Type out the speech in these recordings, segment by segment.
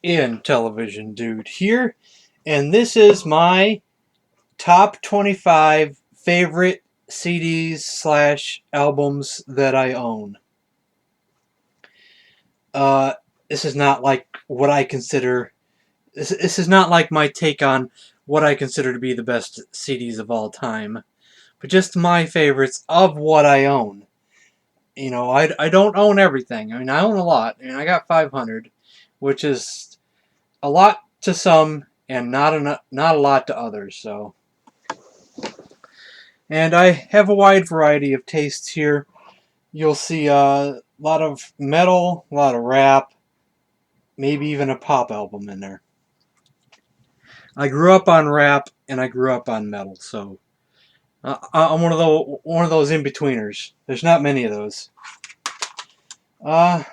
In Television Dude here, and this is my top 25 favorite CDs slash albums that I own. Uh, this is not like what I consider. This is not like my take on what I consider to be the best CDs of all time, but just my favorites of what I own. I don't own everything. I mean, I own a lot, and I got 500, which is a lot to some and not a lot to others. And I have a wide variety of tastes here. You'll see a lot of metal, a lot of rap, maybe even a pop album in there. I grew up on rap and I grew up on metal, so I'm one of those in betweeners. There's not many of those. Uh,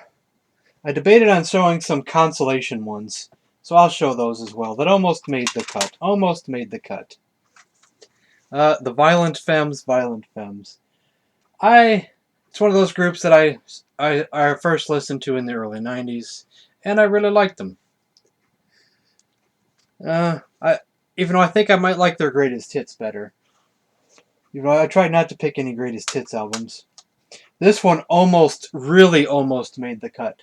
I debated on showing some consolation ones, so I'll show those as well. That almost made the cut. Almost made the cut. The Violent Femmes, Violent Femmes. It's one of those groups that I first listened to in the early '90s, and I really liked them. I Even though I think I might like their greatest hits better. I tried not to pick any greatest hits albums. This one really almost made the cut.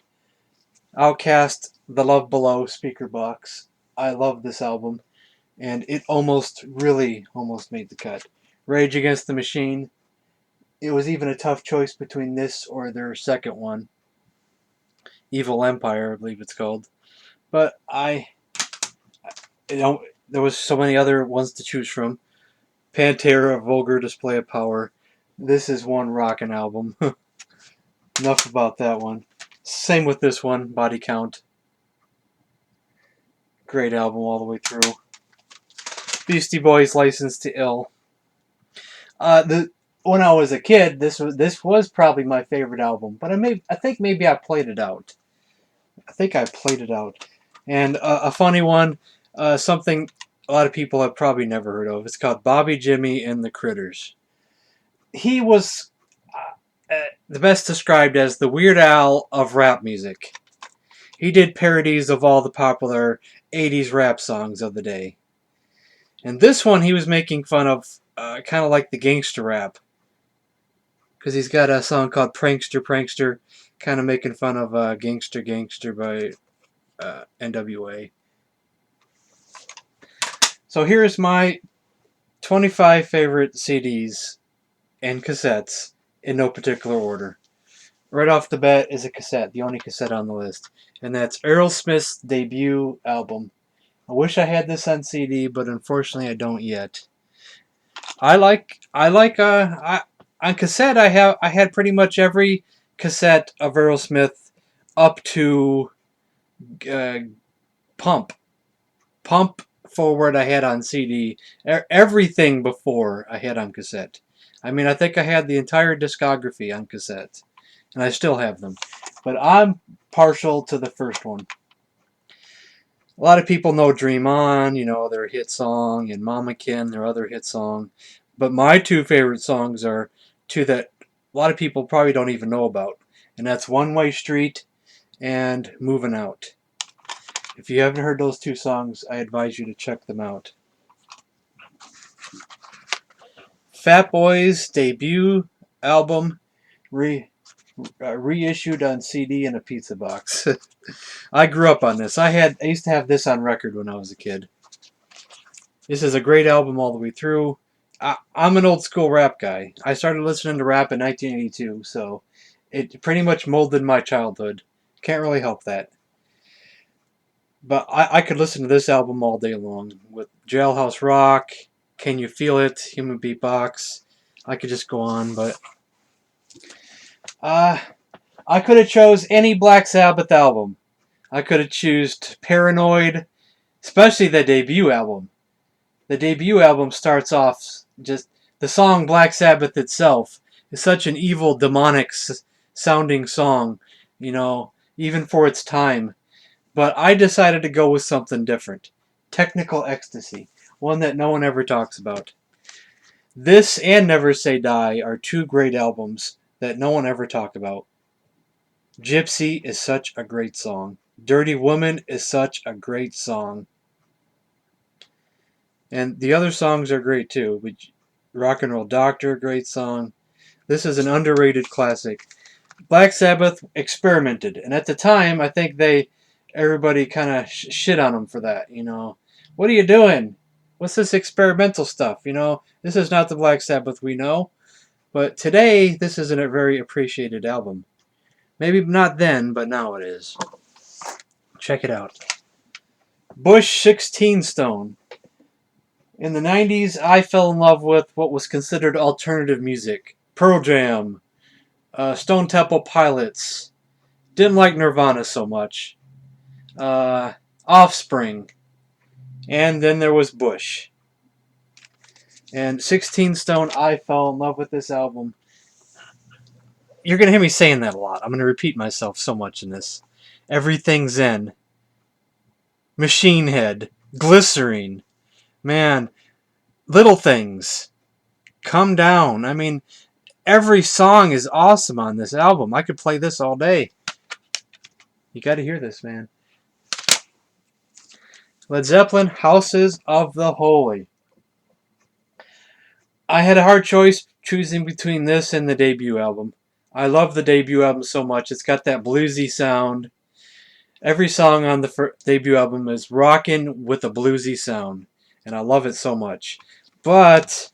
Outcast, The Love Below, Speaker Box. I love this album, and it really almost made the cut. Rage Against the Machine. It was even a tough choice between this or their second one, Evil Empire, I believe it's called. But there was so many other ones to choose from. Pantera, Vulgar Display of Power. This is one rockin' album. Enough about that one. Same with this one, Body Count. Great album all the way through. Beastie Boys, License to Ill. When I was a kid, this was probably my favorite album, but I think maybe I played it out. I think I played it out. And a funny one, something a lot of people have probably never heard of. It's called Bobby Jimmy and the Critters. He was the best described as the Weird Al of rap music. He did parodies of all the popular 80s rap songs of the day. And this one he was making fun of kind of like the gangster rap. Because he's got a song called Prankster Prankster, kind of making fun of Gangster Gangster by NWA. So here's my 25 favorite CDs and cassettes in no particular order. Right off the bat is a cassette, the only cassette on the list, and that's Aerosmith's debut album. I wish I had this on CD, but unfortunately I don't yet. On cassette I had pretty much every cassette of Aerosmith up to uh, Pump. Pump forward I had on CD. Everything before I had on cassette. I mean, I think I had the entire discography on cassette, and I still have them. But I'm partial to the first one. A lot of people know Dream On, their hit song, and Mama Kin, their other hit song. But my two favorite songs are two that a lot of people probably don't even know about, and that's One Way Street and Moving Out. If you haven't heard those two songs, I advise you to check them out. Fat Boys' debut album, reissued on CD in a pizza box. I grew up on this. I used to have this on record when I was a kid. This is a great album all the way through. I'm an old school rap guy. I started listening to rap in 1982, so it pretty much molded my childhood. Can't really help that. But I could listen to this album all day long with Jailhouse Rock, Can You Feel It, Human Beatbox. I could just go on, but I could have chose any Black Sabbath album. I could have chosen Paranoid, especially the debut album. The debut album starts off just the song Black Sabbath itself is such an evil, demonic sounding song, even for its time. But I decided to go with something different. Technical Ecstasy, one that no one ever talks about. This and Never Say Die are two great albums that no one ever talked about. Gypsy is such a great song. Dirty Woman is such a great song. And the other songs are great too. Rock and Roll Doctor, great song. This is an underrated classic. Black Sabbath experimented, and at the time, I think everybody kind of shit on them for that. What are you doing? What's this experimental stuff? This is not the Black Sabbath we know. But today, this is a very appreciated album. Maybe not then, but now it is. Check it out. Bush 16 Stone. In the 90s, I fell in love with what was considered alternative music. Pearl Jam, Stone Temple Pilots. Didn't like Nirvana so much. Offspring. And then there was Bush. And 16 Stone, I fell in love with this album. You're going to hear me saying that a lot. I'm going to repeat myself so much in this. Everything Zen. Machine Head. Glycerine. Man, Little Things. Come Down. I mean, every song is awesome on this album. I could play this all day. You got to hear this, man. Led Zeppelin, Houses of the Holy. I had a hard choice choosing between this and the debut album. I love the debut album so much. It's got that bluesy sound. Every song on the debut album is rocking with a bluesy sound, and I love it so much. But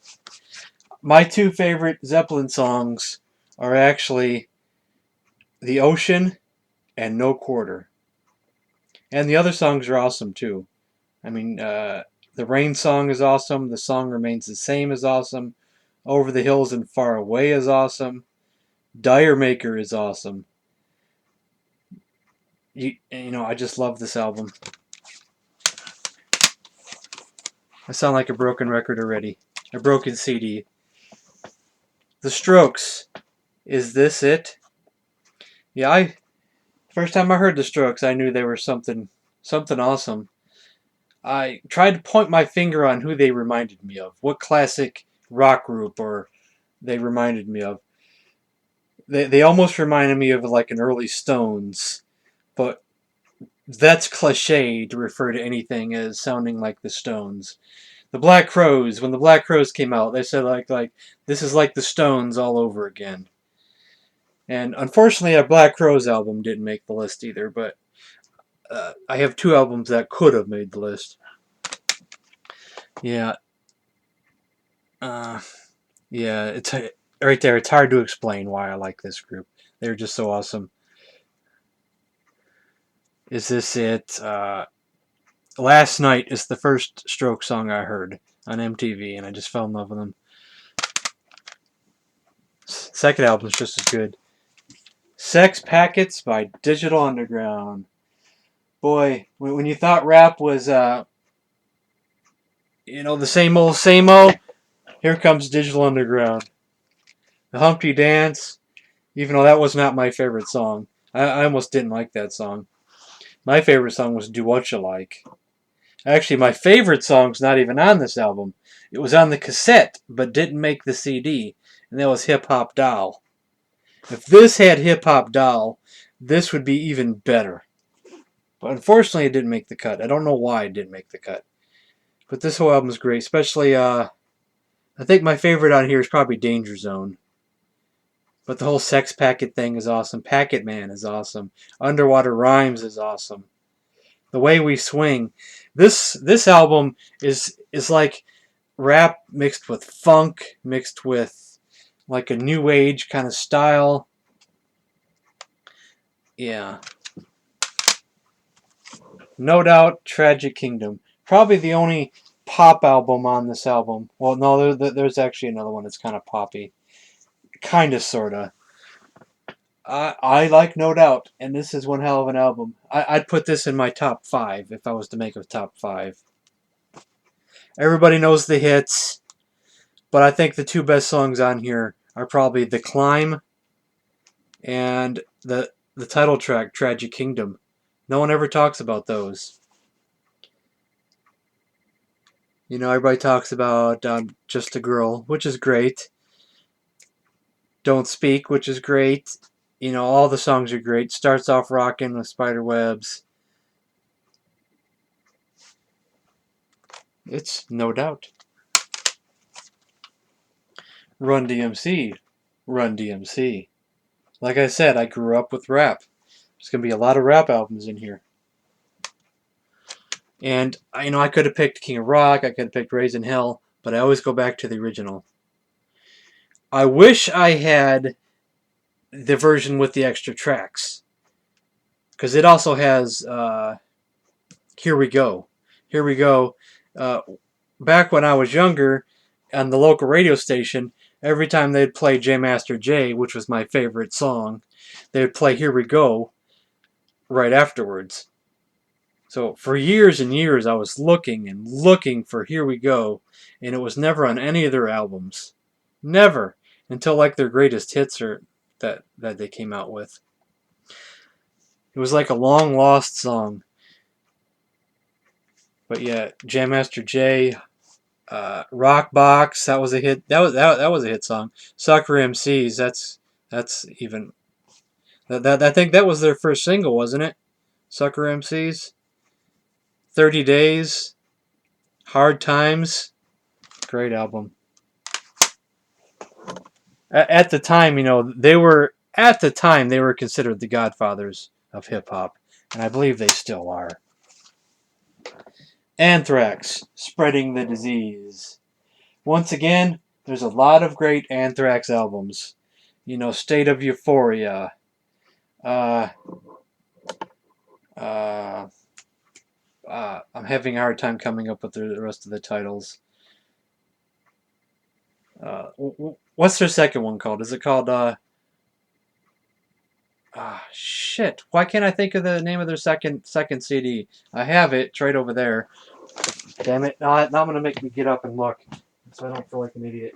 my two favorite Zeppelin songs are actually The Ocean and No Quarter. And the other songs are awesome too. I mean, the Rain song is awesome. The Song Remains the Same is awesome. Over the Hills and Far Away is awesome. Dire Maker is awesome. I just love this album. I sound like a broken record already. A broken CD. The Strokes. Is this it? Yeah, first time I heard the Strokes, I knew they were something awesome. I tried to point my finger on who they reminded me of. What classic rock group or they reminded me of. They almost reminded me of like an early Stones, but that's cliche to refer to anything as sounding like the Stones. The Black Crowes, when the Black Crowes came out, they said like this is like the Stones all over again. And unfortunately, a Black Crowes album didn't make the list either, but I have two albums that could have made the list. Yeah. Yeah, it's right there. It's hard to explain why I like this group. They're just so awesome. Is this it? Last Night is the first Stroke song I heard on MTV, and I just fell in love with them. Second album's just as good. Sex Packets by Digital Underground. Boy, when you thought rap was, the same old, here comes Digital Underground. The Humpty Dance, even though that was not my favorite song. I almost didn't like that song. My favorite song was Do What You Like. Actually, my favorite song's not even on this album. It was on the cassette, but didn't make the CD, and that was Hip Hop Doll. If this had Hip Hop Doll, this would be even better. But unfortunately, it didn't make the cut. I don't know why it didn't make the cut. But this whole album is great, especially, I think my favorite on here is probably Danger Zone. But the whole Sex Packet thing is awesome. Packet Man is awesome. Underwater Rhymes is awesome. The Way We Swing. This album is like rap mixed with funk, mixed with like a new age kind of style. Yeah. No Doubt, Tragic Kingdom. Probably the only pop album on this album. Well, no, there's actually another one that's kind of poppy. Kind of, sort of. I like No Doubt, and this is one hell of an album. I'd put this in my top 5 if I was to make a top 5. Everybody knows the hits, but I think the two best songs on here are probably The Climb and the title track, Tragic Kingdom. No one ever talks about those. Everybody talks about Just a Girl, which is great. Don't Speak, which is great. All the songs are great. Starts off rocking with Spiderwebs. It's no doubt. Run DMC. Run DMC. Like I said, I grew up with rap. There's going to be a lot of rap albums in here. And, I could have picked King of Rock, I could have picked Raising Hell, but I always go back to the original. I wish I had the version with the extra tracks. Because it also has Here We Go. Here We Go. Back when I was younger, on the local radio station, every time they'd play J Master J, which was my favorite song, they would play Here We Go right afterwards. So for years and years, I was looking and looking for Here We Go, and it was never on any of their albums. Never. Until like their greatest hits that they came out with. It was like a long lost song. But yeah, Jam Master Jay, Rock Box, that was a hit. That was a hit song. Sucker MCs, that's even that I think that was their first single, wasn't it? Sucker MCs. 30 Days, Hard Times, great album. At the time, they were considered the godfathers of hip hop, and I believe they still are. Anthrax, Spreading the Disease. Once again, there's a lot of great Anthrax albums. State of Euphoria. I'm having a hard time coming up with the rest of the titles. What's their second one called? Is it called shit. Why can't I think of the name of their second CD? I have it. It's right over there. Damn it. Now I'm going to make me get up and look so I don't feel like an idiot.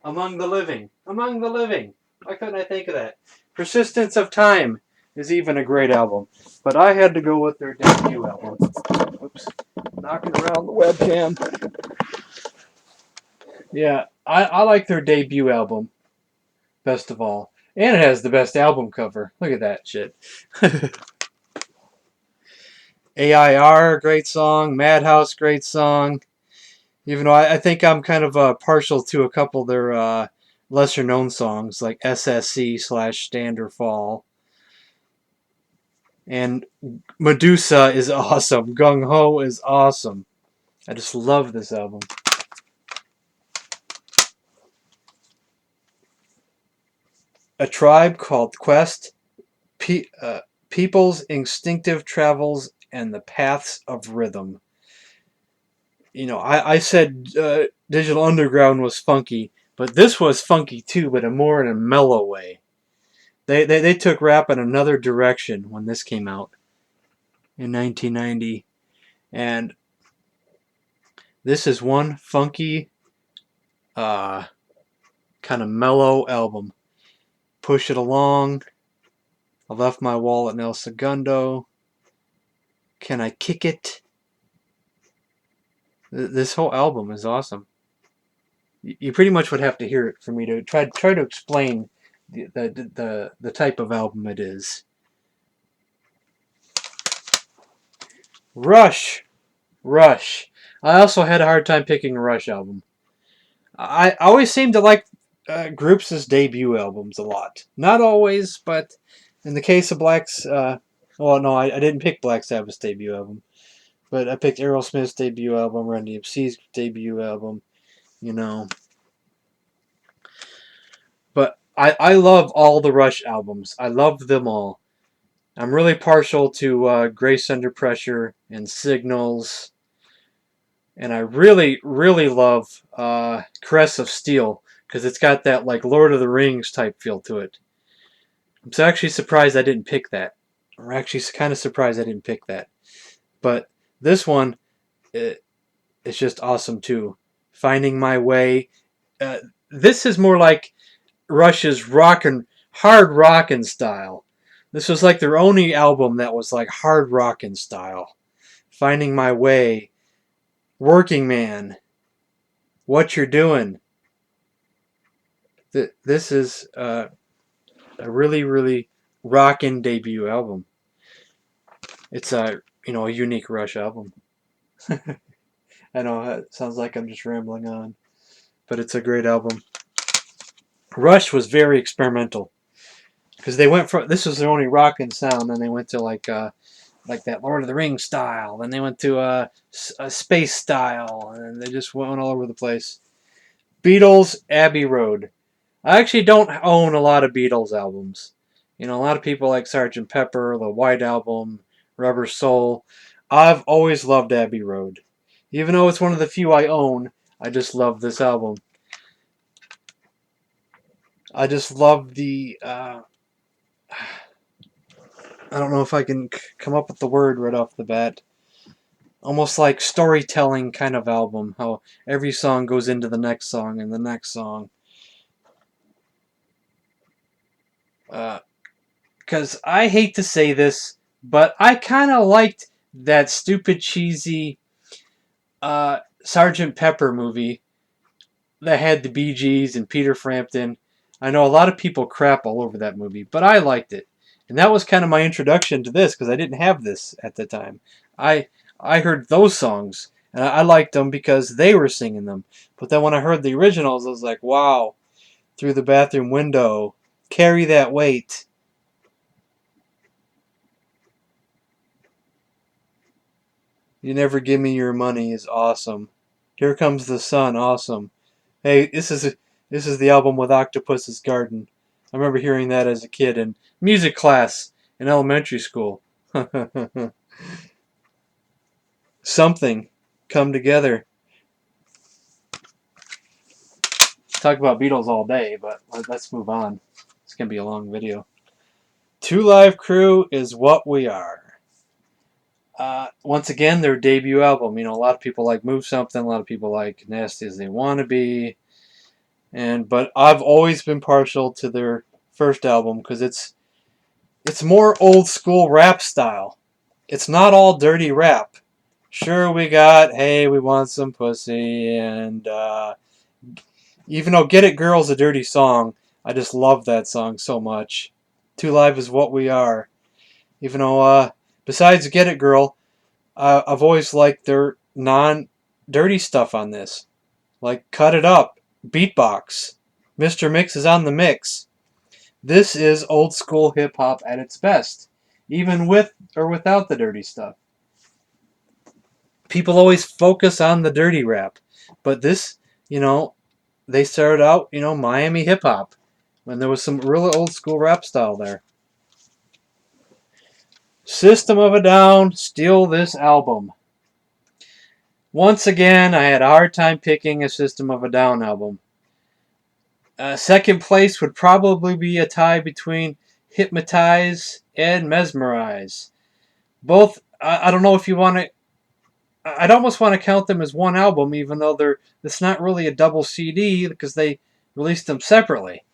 Among the Living. Among the Living. Why couldn't I think of that? Persistence of Time is even a great album. But I had to go with their debut album. Oops. Knocking around the webcam. Yeah, I like their debut album. Best of all. And it has the best album cover. Look at that shit. AIR, great song. Madhouse, great song. Even though I think I'm kind of partial to a couple of their lesser known songs, like SSC/Stand or Fall. And Medusa is awesome. Gung Ho is awesome. I just love this album. A Tribe Called Quest, People's Instinctive Travels and the Paths of Rhythm. I said Digital Underground was funky, but this was funky too, but more in a mellow way. They took rap in another direction when this came out in 1990, and this is one funky, kind of mellow album. Push It Along, I Left My Wallet in El Segundo, Can I Kick It? This whole album is awesome. You pretty much would have to hear it for me to try to explain the type of album it is. Rush. I also had a hard time picking a Rush album. I always seem to like groups' debut albums a lot. Not always, but in the case of Black's, well, no, I didn't pick Black Sabbath's debut album, but I picked Aerosmith's debut album, Run DMC's debut album, But I love all the Rush albums. I love them all. I'm really partial to Grace Under Pressure and Signals. And I really, really love Caress of Steel because it's got that like Lord of the Rings type feel to it. I'm so actually surprised I didn't pick that. Or actually kind of surprised I didn't pick that. But this one, it's just awesome too. Finding My Way. This is more like Rush's hard rockin' style. This was like their only album that was like hard rockin' style. Finding My Way, Working Man, What You're Doing. This is a really, really rockin' debut album. It's a unique Rush album. I know it sounds like I'm just rambling on, but it's a great album. Rush was very experimental because they went from this was their only rockin' sound, then they went to like that Lord of the Rings style, then they went to a space style, and they just went all over the place. Beatles, Abbey Road. I actually don't own a lot of Beatles albums. A lot of people like Sgt. Pepper, the White Album, Rubber Soul. I've always loved Abbey Road. Even though it's one of the few I own, I just love this album. I just love the. I don't know if I can come up with the word right off the bat. Almost like storytelling kind of album. How every song goes into the next song and the next song. Because I hate to say this, but I kind of liked that stupid, cheesy Sgt. Pepper movie that had the Bee Gees and Peter Frampton. I know a lot of people crap all over that movie, but I liked it. And that was kind of my introduction to this because I didn't have this at the time. I I heard those songs and I liked them because they were singing them. But then when I heard the originals, I was like, wow, through the bathroom window, carry that weight. You Never Give Me Your Money is awesome. Here Comes the Sun, awesome. Hey, this is the album with Octopus's Garden. I remember hearing that as a kid in music class in elementary school. Something Come Together. Talk about Beatles all day, but let's move on. It's gonna be a long video. Two Live Crew is What We Are. Once again, their debut album. A lot of people like Move Something. A lot of people like Nasty as They Wanna Be. But I've always been partial to their first album because it's more old school rap style. It's not all dirty rap. Sure, we got Hey, We Want Some Pussy, and even though Get It Girl's a dirty song, I just love that song so much. Two Live is What We Are. Even though, besides Get It Girl, I've always liked their non-dirty stuff on this. Like Cut It Up, Beatbox, Mr. Mix is on the mix. This is old school hip hop at its best, even with or without the dirty stuff. People always focus on the dirty rap, but this, they started out, Miami hip hop when there was some really old school rap style there. System of a Down, steal this album. Once again, I had a hard time picking a System of a Down album. Second place would probably be a tie between Hypnotize and Mesmerize. Both, I don't know if you want to. I'd almost want to count them as one album, even though it's not really a double CD because they released them separately.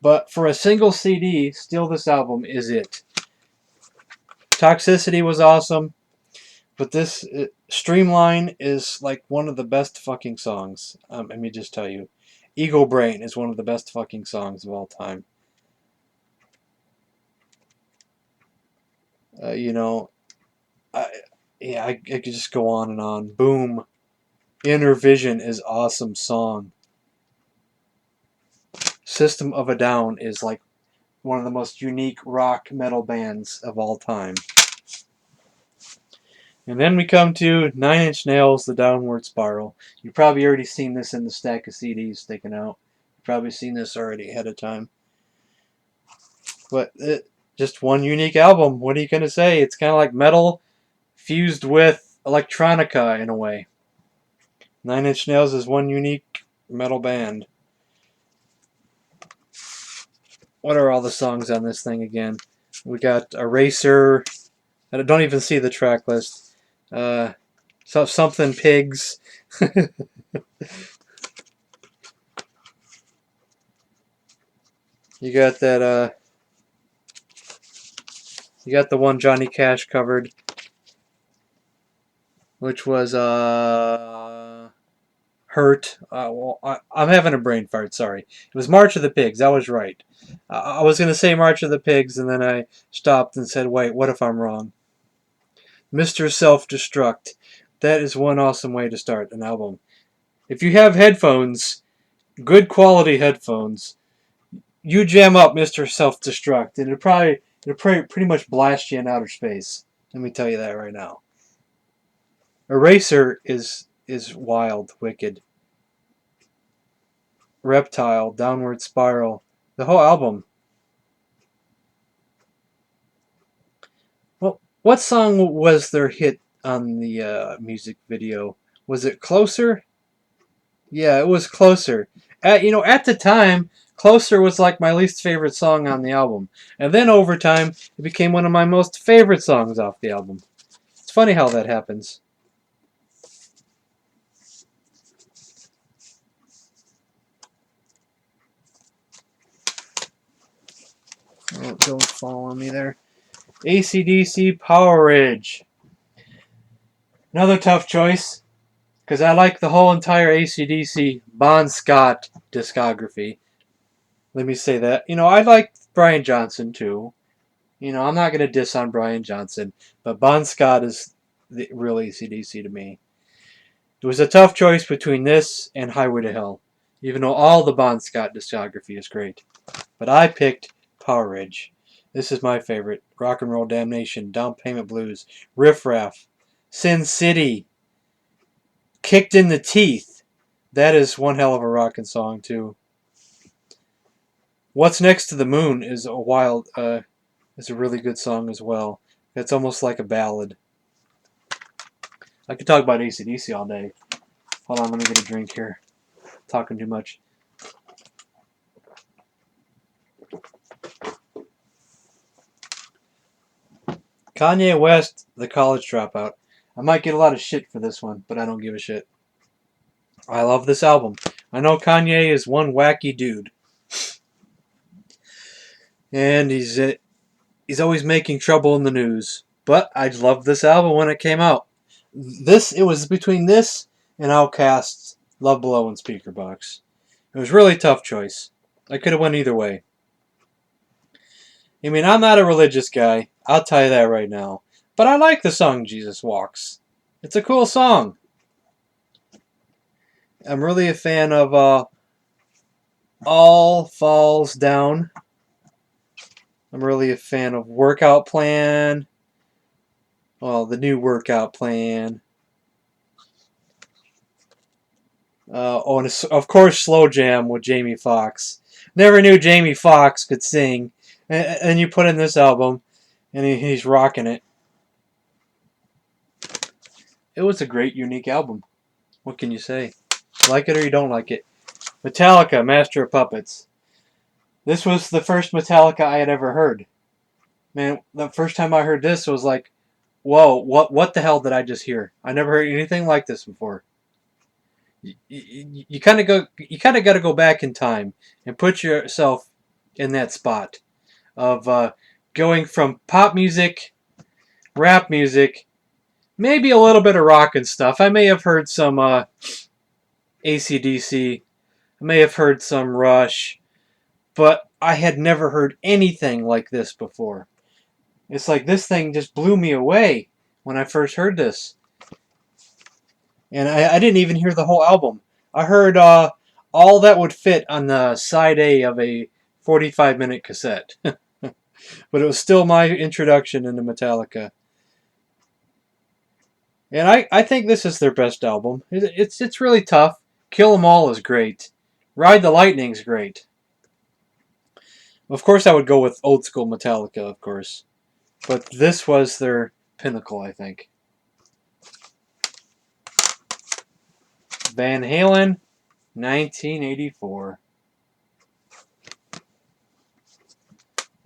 But for a single CD, still this album is it. Toxicity was awesome, but this Streamline is like one of the best fucking songs. Let me just tell you. Ego Brain is one of the best fucking songs of all time. I could just go on and on. Boom. Inner Vision is awesome song. System of a Down is like one of the most unique rock metal bands of all time. And then we come to Nine Inch Nails, The Downward Spiral. You've probably already seen this in the stack of CDs taken out. You've probably seen this already ahead of time. But just one unique album. What are you going to say? It's kind of like metal fused with electronica in a way. Nine Inch Nails is one unique metal band. What are all the songs on this thing again? We got Eraser. I don't even see the track list. Something Pigs. You got that. You got the one Johnny Cash covered, which was Hurt. I'm having a brain fart. Sorry. It was March of the Pigs. I was right. I was going to say March of the Pigs, and then I stopped and said, "Wait, what if I'm wrong?" Mr. Self-Destruct. That is one awesome way to start an album. If you have headphones, good quality headphones, you jam up Mr. Self-Destruct, and it'll pretty much blast you in outer space. Let me tell you that right now. Eraser is wild, wicked. Reptile, Downward Spiral, the whole album. Well, what song was their hit on the music video? Was it Closer? Yeah, it was Closer. At the time, Closer was like my least favorite song on the album. And then over time, it became one of my most favorite songs off the album. It's funny how that happens. Oh, don't fall on me there. AC/DC Powerage. Another tough choice, because I like the whole entire AC/DC Bon Scott discography. Let me say that. I like Brian Johnson too. I'm not going to diss on Brian Johnson, but Bon Scott is the real AC/DC to me. It was a tough choice between this and Highway to Hell, even though all the Bon Scott discography is great. But I picked Powerage. This is my favorite. Rock and Roll Damnation, Down Payment Blues, Riff Raff, Sin City, Kicked in the Teeth. That is one hell of a rockin' song too. What's Next to the Moon is is a really good song as well. It's almost like a ballad. I could talk about AC/DC all day. Hold on, let me get a drink here. Talking too much. Kanye West, The College Dropout. I might get a lot of shit for this one, but I don't give a shit. I love this album. I know Kanye is one wacky dude. And he's always making trouble in the news. But I loved this album when it came out. It was between this and Outkast's Love Below and Speakerboxxx. It was a really tough choice. I could have went either way. I mean, I'm not a religious guy. I'll tell you that right now. But I like the song Jesus Walks. It's a cool song. I'm really a fan of All Falls Down. I'm really a fan of Workout Plan. Well, the new Workout Plan. And of course Slow Jam with Jamie Foxx. Never knew Jamie Foxx could sing. And you put in this album, and he's rocking it. It was a great, unique album. What can you say? Like it or you don't like it. Metallica, Master of Puppets. This was the first Metallica I had ever heard. Man, the first time I heard this was like, whoa, what the hell did I just hear? I never heard anything like this before. You kind of got to go back in time and put yourself in that spot of going from pop music, rap music, maybe a little bit of rock and stuff. I may have heard some AC/DC. I may have heard some Rush, but I had never heard anything like this before. It's like this thing just blew me away when I first heard this. And I didn't even hear the whole album. I heard all that would fit on the side A of a 45-minute cassette. But it was still my introduction into Metallica. And I think this is their best album. It's really tough. Kill 'Em All is great. Ride the Lightning's great. Of course, I would go with old school Metallica, of course. But this was their pinnacle, I think. Van Halen, 1984.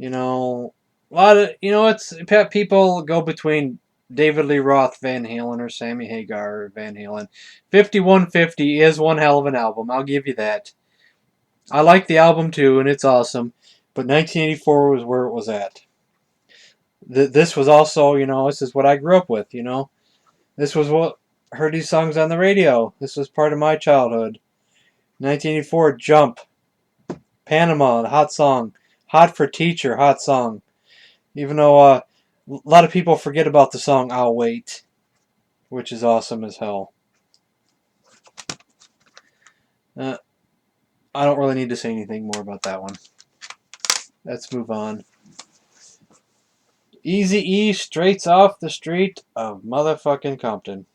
A lot of it's people go between David Lee Roth, Van Halen, or Sammy Hagar, Van Halen. 5150 is one hell of an album. I'll give you that. I like the album too, and it's awesome. But 1984 was where it was at. This was also, this is what I grew up with. This was what heard these songs on the radio. This was part of my childhood. 1984, Jump, Panama, hot song. Hot for Teacher, hot song. Even though A lot of people forget about the song I'll Wait, which is awesome as hell. Uh, I don't really need to say anything more about that one. Let's move on. Eazy-E, Straight Off the Street of motherfucking Compton.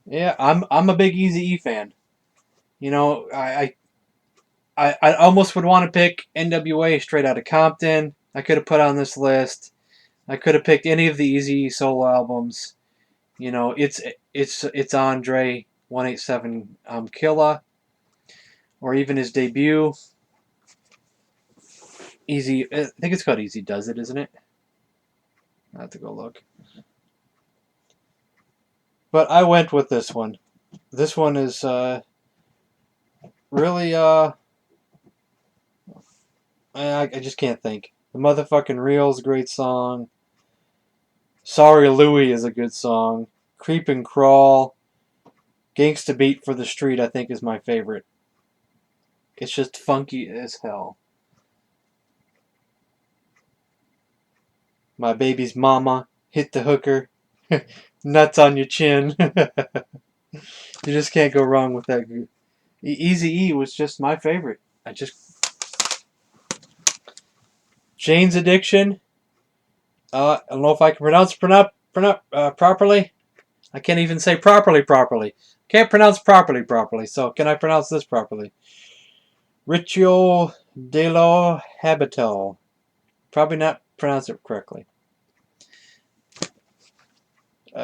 Yeah, I'm a big Eazy-E fan. You know, I almost would want to pick NWA, Straight Outta Compton. I could have put on this list. I could have picked any of the Eazy-E solo albums. You know, it's Andre 187 Killa, or even his debut. Easy, I think it's called Easy Does It, isn't it? I have to go look. But I went with this one. This one is really I just can't think. The motherfucking Real's a great song. Sorry Louie is a good song. Creep and Crawl. Gangsta Beat for the Street, I think, is my favorite. It's just funky as hell. My Baby's Mama. Hit the Hooker. Nuts on Your Chin. You just can't go wrong with that. Eazy-E was just my favorite. Jane's Addiction. I don't know if I can pronounce properly. I can't even say properly. Can't pronounce properly. So can I pronounce this properly? Ritual de lo Habitol. Probably not pronounced it correctly.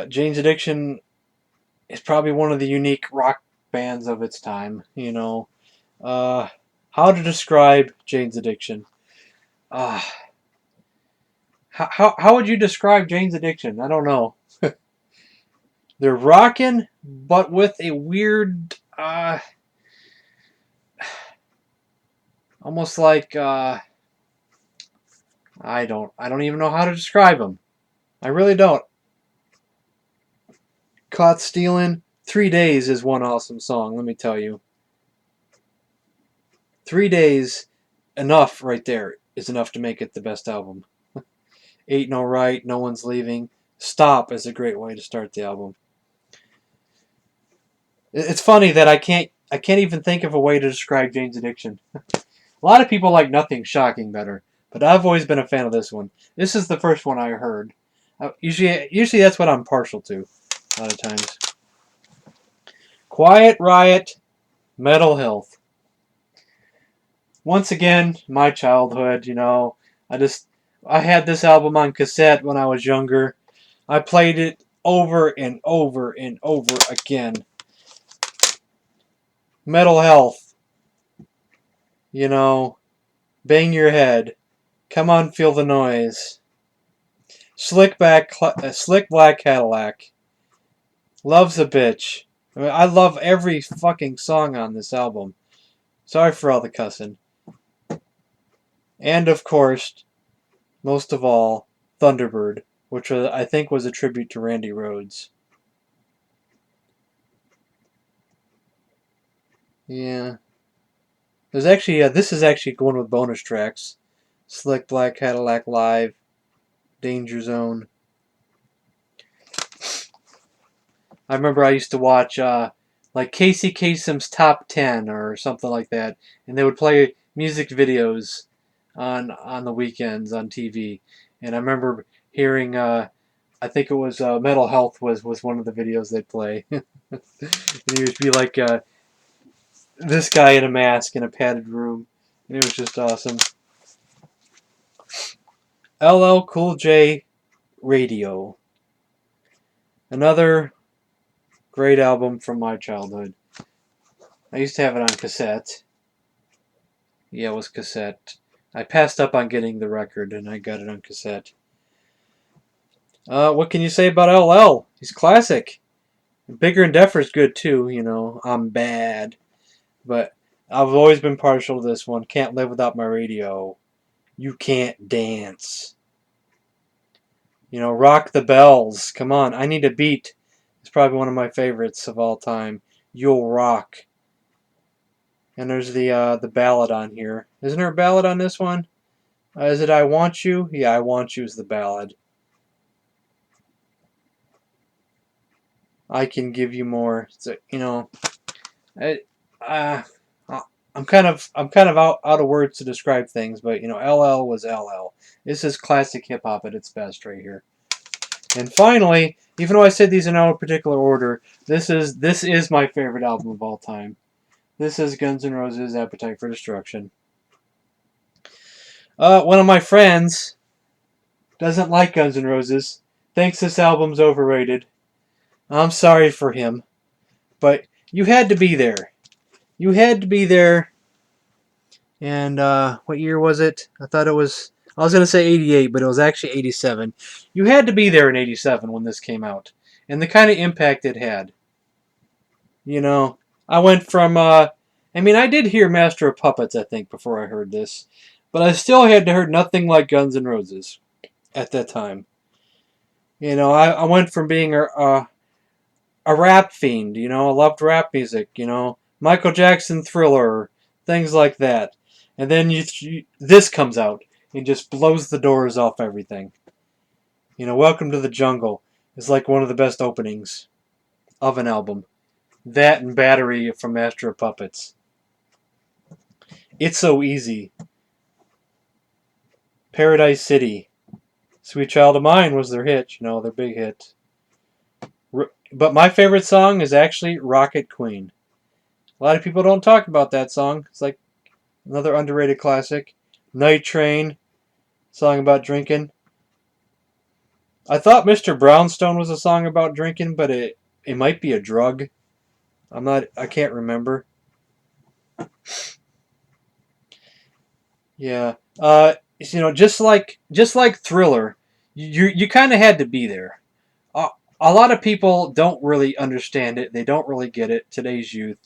Jane's Addiction is probably one of the unique rock bands of its time. You know, how to describe Jane's Addiction? Uh, how would you describe Jane's Addiction? I don't know. They're rocking, but with a weird, almost like I don't even know how to describe them. I really don't. Caught Stealing. 3 Days is one awesome song. Let me tell you. 3 Days, enough right there is enough to make it the best album. Ain't No Right, No One's Leaving. Stop is a great way to start the album. It's funny that I can't even think of a way to describe Jane's Addiction. A lot of people like Nothing Shocking better, but I've always been a fan of this one. This is the first one I heard. Usually that's what I'm partial to. A lot of times. Quiet Riot, Mental Health. Once again, my childhood. You know, I had this album on cassette when I was younger. I played it over and over and over again. Mental Health. You know, Bang Your Head. Come On, Feel the Noise. Slick Black Cadillac. Love's a Bitch. I mean, I love every fucking song on this album. Sorry for all the cussing. And of course, most of all, Thunderbird, which I think was a tribute to Randy Rhoads. Yeah. This is actually going with bonus tracks. Slick Black Cadillac Live, Danger Zone. I remember I used to watch like Casey Kasem's Top 10 or something like that, and they would play music videos on the weekends on TV. And I remember hearing I think it was Mental Health was one of the videos they'd play. And he would be like this guy in a mask in a padded room. And it was just awesome. LL Cool J Radio. Another great album from my childhood. I used to have it on cassette. Yeah, it was cassette. I passed up on getting the record and I got it on cassette. What can you say about LL? He's classic. Bigger and Deffer is good too, you know. I'm bad. But I've always been partial to this one. Can't Live Without My Radio. You Can't Dance. You know, Rock the Bells. Come on, I Need a Beat. It's probably one of my favorites of all time. You'll Rock. And there's the ballad on here. Isn't there a ballad on this one? Is it I Want You? Yeah, I Want You is the ballad. I Can Give You More. So, I, uh, I'm kind of out of words to describe things, but LL was LL. This is classic hip hop at its best right here. And finally, even though I said these in no particular order, this is my favorite album of all time. This is Guns N' Roses' Appetite for Destruction. One of my friends doesn't like Guns N' Roses, thinks this album's overrated. I'm sorry for him, but you had to be there. You had to be there. And what year was it? I was going to say 88, but it was actually 87. You had to be there in 87 when this came out. And the kind of impact it had. You know, I went from, I did hear Master of Puppets, I think, before I heard this. But I still had to hear nothing like Guns N' Roses at that time. I went from being a rap fiend, I loved rap music, Michael Jackson, Thriller, things like that. And then this comes out and just blows the doors off everything. Welcome to the Jungle is like one of the best openings of an album. That and Battery from Master of Puppets. It's So Easy. Paradise City. Sweet Child of Mine was their hit, their big hit. But my favorite song is actually Rocket Queen. A lot of people don't talk about that song. It's like another underrated classic. Night Train, song about drinking. I thought Mr. Brownstone was a song about drinking, but it might be a drug. I can't remember. Yeah. Just like Thriller, you kind of had to be there. A lot of people don't really understand it. They don't really get it. Today's youth,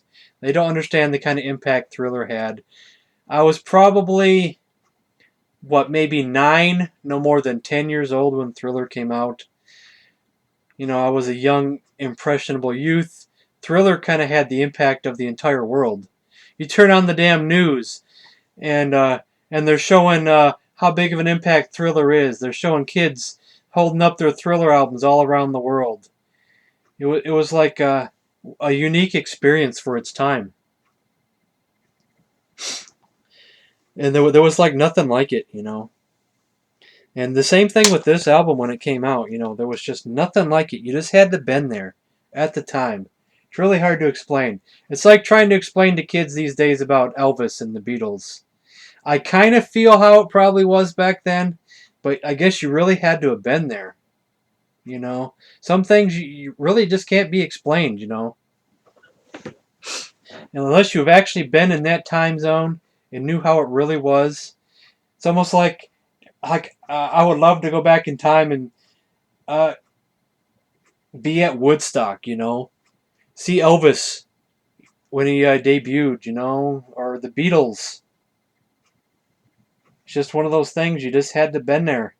they don't understand the kind of impact Thriller had. I was probably maybe 9, no more than 10 years old when Thriller came out. I was a young, impressionable youth. Thriller kind of had the impact of the entire world. You turn on the damn news, and they're showing how big of an impact Thriller is. They're showing kids holding up their Thriller albums all around the world. It was like a unique experience for its time. And there was like nothing like it, And the same thing with this album when it came out, there was just nothing like it. You just had to been there at the time. It's really hard to explain. It's like trying to explain to kids these days about Elvis and the Beatles. I kind of feel how it probably was back then, but I guess you really had to have been there. Some things you really just can't be explained, And unless you've actually been in that time zone and knew how it really was. It's almost like I would love to go back in time and uh, be at Woodstock, see Elvis when he debuted, or the Beatles. It's just one of those things you just had to been there.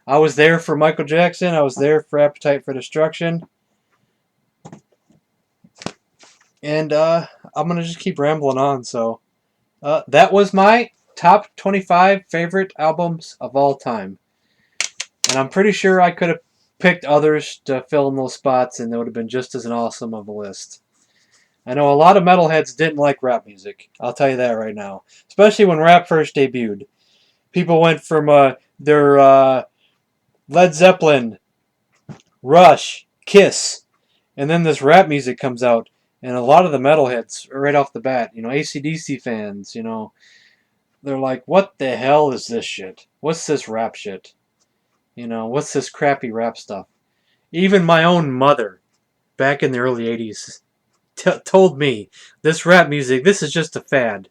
I was there for Michael Jackson. I was there for Appetite for Destruction. And I'm going to just keep rambling on. So that was my top 25 favorite albums of all time. And I'm pretty sure I could have picked others to fill in those spots, and they would have been just as awesome of a list. I know a lot of metalheads didn't like rap music. I'll tell you that right now. Especially when rap first debuted. People went from their Led Zeppelin, Rush, Kiss, and then this rap music comes out. And a lot of the metalheads, right off the bat, AC/DC fans, they're like, what the hell is this shit? What's this rap shit? What's this crappy rap stuff? Even my own mother, back in the early 80s, told me, this rap music, this is just a fad.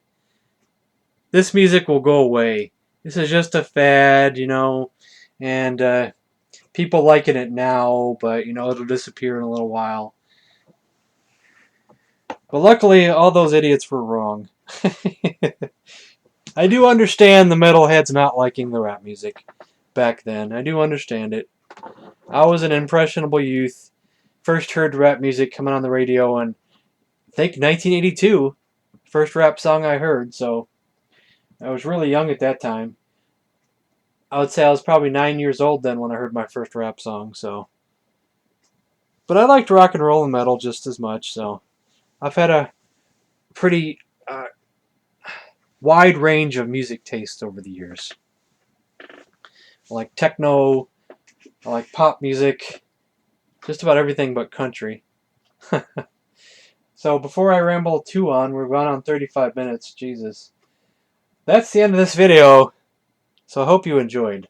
This music will go away. This is just a fad, and people liking it now, but, it'll disappear in a little while. But luckily, all those idiots were wrong. I do understand the metalheads not liking the rap music back then. I do understand it. I was an impressionable youth. First heard rap music coming on the radio in, I think, 1982. First rap song I heard, so I was really young at that time. I would say I was probably 9 years old then when I heard my first rap song. So, but I liked rock and roll and metal just as much. So I've had a pretty wide range of music tastes over the years. I like techno, I like pop music, just about everything but country. So before I ramble too on, we're going on 35 minutes. Jesus. That's the end of this video. So I hope you enjoyed.